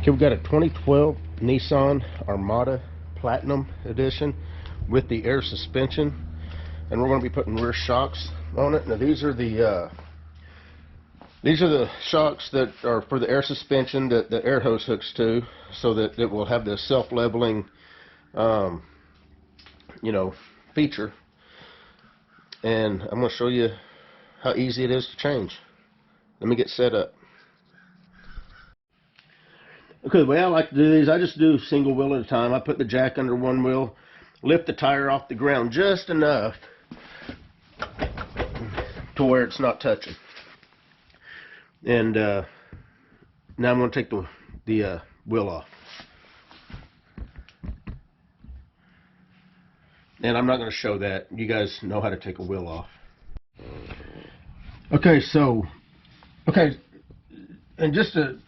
Okay, we've got a 2012 Nissan Armada Platinum Edition with the air suspension, and we're going to be putting rear shocks on it. Now these are the shocks that are for the air suspension that the air hose hooks to, so that it will have this self-leveling, feature. And I'm going to show you how easy it is to change. Let me get set up. Okay, the way I like to do these, I just do single wheel at a time. I put the jack under one wheel, lift the tire off the ground just enough to where it's not touching. And now I'm going to take the wheel off. And I'm not going to show that. You guys know how to take a wheel off. Okay, and just to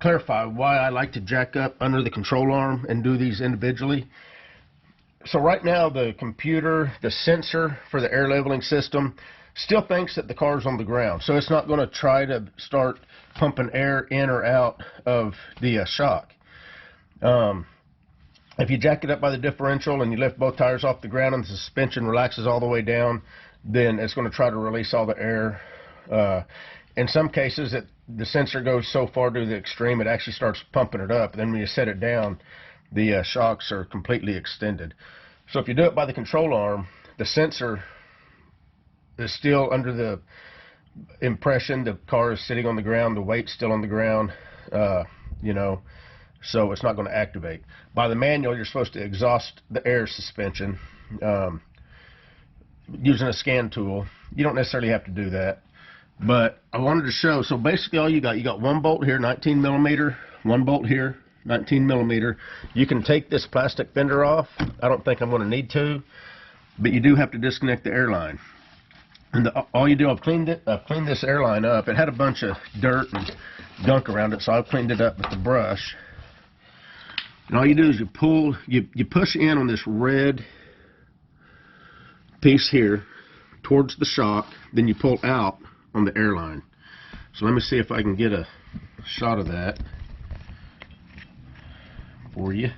clarify why I like to jack up under the control arm and do these individually. So right now the computer, the sensor for the air leveling system, still thinks that the car's on the ground. So it's not going to try to start pumping air in or out of the shock. If you jack it up by the differential and you lift both tires off the ground and the suspension relaxes all the way down, then it's going to try to release all the air. In some cases, the sensor goes so far to the extreme, it actually starts pumping it up. Then when you set it down, the shocks are completely extended. So if you do it by the control arm, the sensor is still under the impression the car is sitting on the ground, the weight's still on the ground, so it's not going to activate. By the manual, you're supposed to exhaust the air suspension using a scan tool. You don't necessarily have to do that. But I wanted to show, so basically all you got one bolt here, 19 millimeter, one bolt here, 19 millimeter. You can take this plastic fender off. I don't think I'm going to need to, but you do have to disconnect the air line. And all you do, I've cleaned this air line up. It had a bunch of dirt and gunk around it, so I've cleaned it up with the brush. And all you do is you push in on this red piece here towards the shock, then you pull out on the airline. So let me see if I can get a shot of that for you.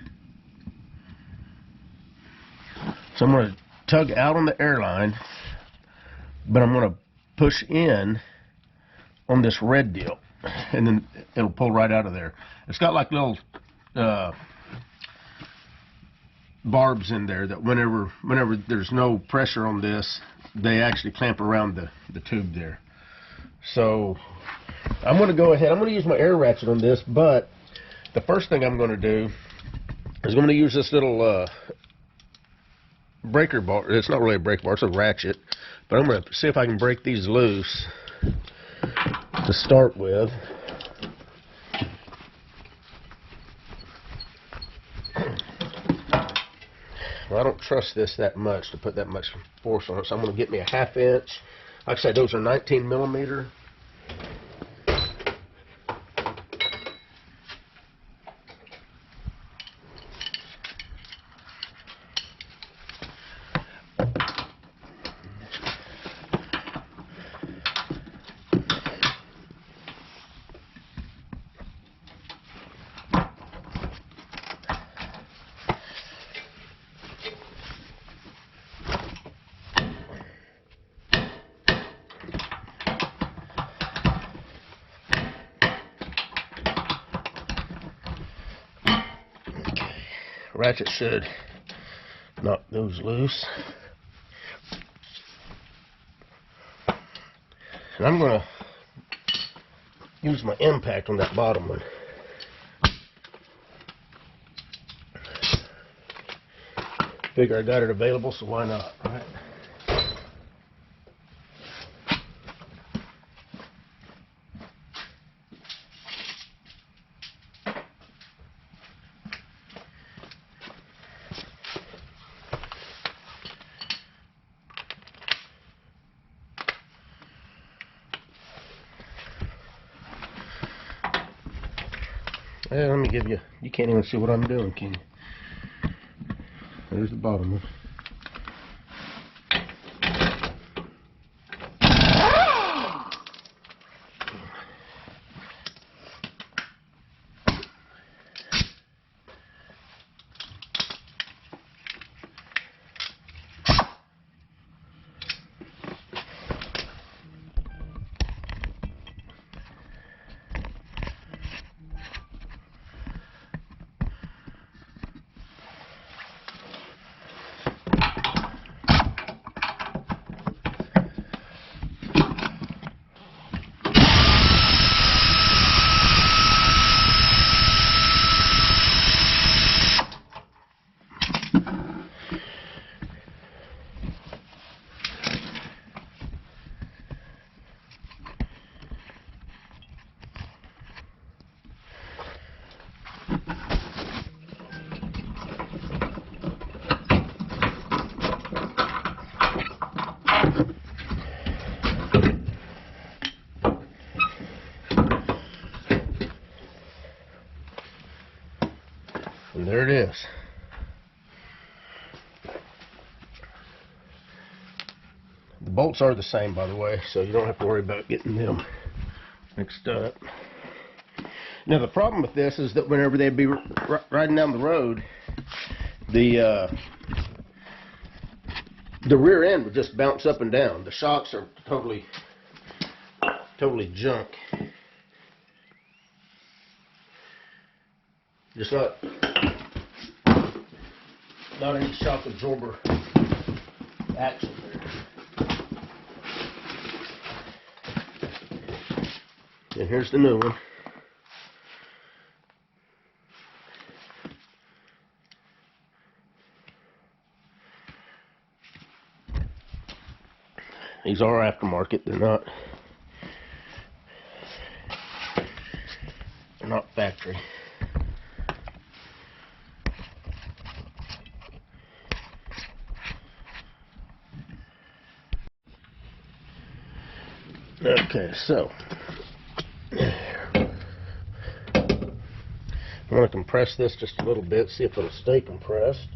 So I'm going to tug out on the airline, but I'm going to push in on this red deal, and then it'll pull right out of there. It's got like little barbs in there that whenever there's no pressure on this, they actually clamp around the tube there. So I'm going to go ahead, I'm going to use my air ratchet on this, but the first thing I'm going to do is I'm going to use this little breaker bar. It's not really a breaker bar, it's a ratchet, but I'm going to see if I can break these loose to start with. Well, I don't trust this that much to put that much force on it, so I'm going to get me a 1/2 inch. Like I said, those are 19 millimeter. Ratchet should knock those loose. And I'm going to use my impact on that bottom one. Figure I got it available, so why not, right? Well, let me give you, you can't even see what I'm doing, can you? There's the bottom one. this. The bolts are the same, by the way, so you don't have to worry about getting them mixed up. Now the problem with this is that whenever they'd be riding down the road, the rear end would just bounce up and down. The shocks are totally junk. Just not any shock absorber action there. And here's the new one. These are aftermarket, they're not factory. Okay, so I'm going to compress this just a little bit, see if it'll stay compressed.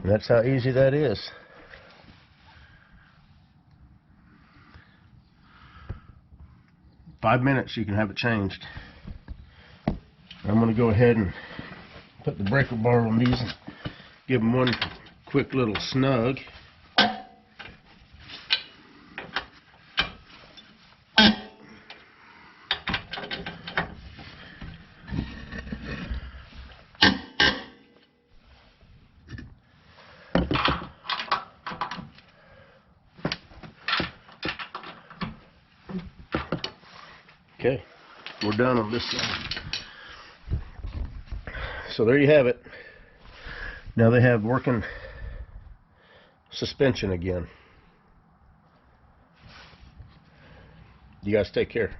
And that's how easy that is. "5 minutes, you can have it changed. I'm going to go ahead and put the breaker bar on these and give them one quick little snug. Okay, we're done on this side. So there you have it. Now they have working suspension again. You guys take care.